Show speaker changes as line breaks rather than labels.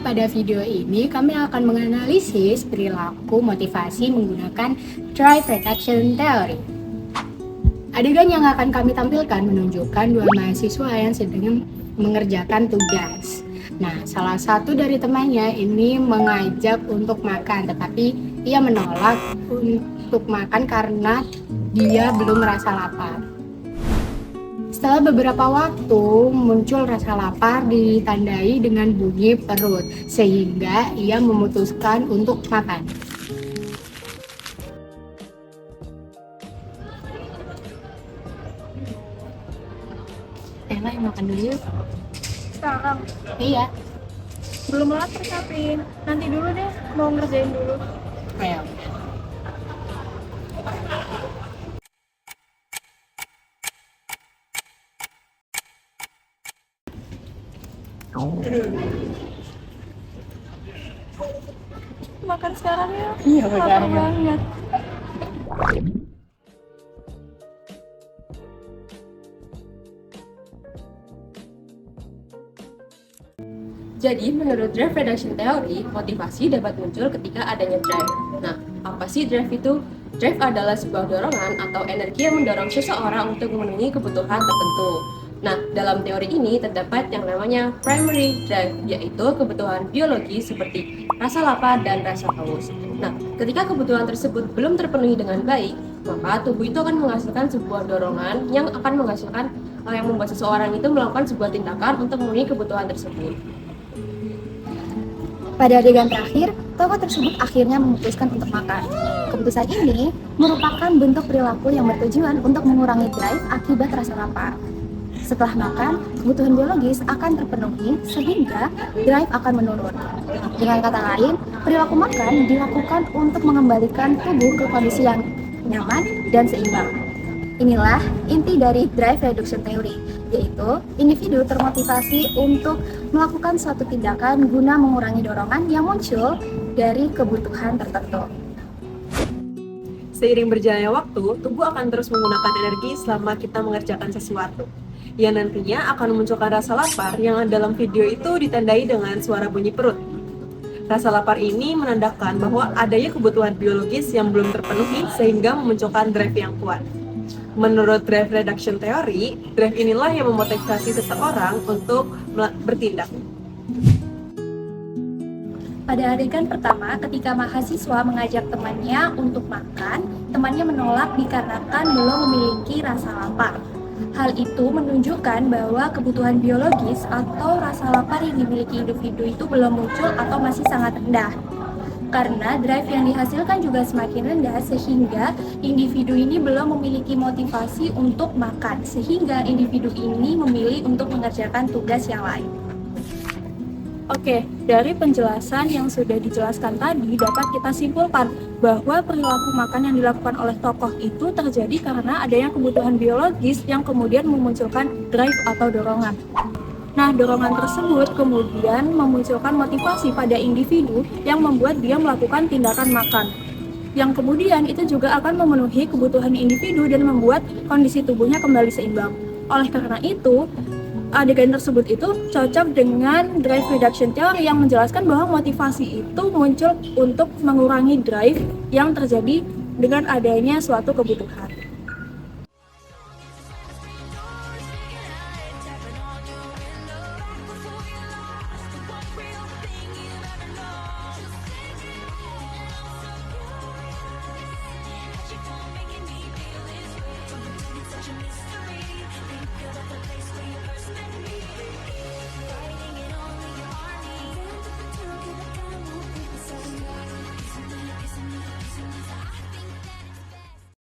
pada video ini kami akan menganalisis perilaku motivasi menggunakan Drive Reduction Theory. Adegan yang akan kami tampilkan menunjukkan dua mahasiswa yang sedang mengerjakan tugas. Nah, salah satu dari temannya ini mengajak untuk makan, tetapi ia menolak untuk makan karena dia belum merasa lapar. Setelah beberapa waktu, muncul rasa lapar ditandai dengan bunyi perut, sehingga ia memutuskan untuk makan. Ella makan dulu yuk.
Sekarang
Iya.
belum lapar tapi nanti dulu deh, mau ngerjain dulu.
Ayo.
Makan sekarang ya.
Iya,
Lapar
sekarang.
banget.
Jadi, menurut Drive Reduction Theory, motivasi dapat muncul ketika adanya drive. Nah, apa sih drive itu? Drive adalah sebuah dorongan atau energi yang mendorong seseorang untuk memenuhi kebutuhan tertentu. Nah, dalam teori ini terdapat yang namanya primary drive, yaitu kebutuhan biologis seperti rasa lapar dan rasa haus. Nah, ketika kebutuhan tersebut belum terpenuhi dengan baik, maka tubuh itu akan menghasilkan sebuah dorongan yang akan menghasilkan yang membuat seseorang itu melakukan sebuah tindakan untuk memenuhi kebutuhan tersebut.
Pada adegan terakhir, tokoh tersebut akhirnya memutuskan untuk makan. Keputusan ini merupakan bentuk perilaku yang bertujuan untuk mengurangi drive akibat rasa lapar. Setelah makan, kebutuhan biologis akan terpenuhi sehingga drive akan menurun. Dengan kata lain, perilaku makan dilakukan untuk mengembalikan tubuh ke kondisi yang nyaman dan seimbang. Inilah inti dari Drive Reduction Theory, yaitu individu termotivasi untuk melakukan suatu tindakan guna mengurangi dorongan yang muncul dari kebutuhan tertentu.
Seiring berjalannya waktu, tubuh akan terus menggunakan energi selama kita mengerjakan sesuatu, yang nantinya akan memunculkan rasa lapar yang dalam video itu ditandai dengan suara bunyi perut. Rasa lapar ini menandakan bahwa adanya kebutuhan biologis yang belum terpenuhi sehingga memunculkan drive yang kuat. Menurut Drive Reduction Theory, drive inilah yang memotivasi seseorang untuk bertindak.
Pada adegan pertama, ketika mahasiswa mengajak temannya untuk makan, temannya menolak dikarenakan belum memiliki rasa lapar. Hal itu menunjukkan bahwa kebutuhan biologis atau rasa lapar yang dimiliki individu itu belum muncul atau masih sangat rendah. Karena drive yang dihasilkan juga semakin rendah sehingga individu ini belum memiliki motivasi untuk makan, sehingga individu ini memilih untuk mengerjakan tugas yang lain.
Oke, dari penjelasan yang sudah dijelaskan tadi dapat kita simpulkan bahwa perilaku makan yang dilakukan oleh tokoh itu terjadi karena adanya kebutuhan biologis yang kemudian memunculkan drive atau dorongan. Nah, dorongan tersebut kemudian memunculkan motivasi pada individu yang membuat dia melakukan tindakan makan. Yang kemudian itu juga akan memenuhi kebutuhan individu dan membuat kondisi tubuhnya kembali seimbang. Oleh karena itu, adegan tersebut itu cocok dengan Drive Reduction Theory yang menjelaskan bahwa motivasi itu muncul untuk mengurangi drive yang terjadi dengan adanya suatu kebutuhan.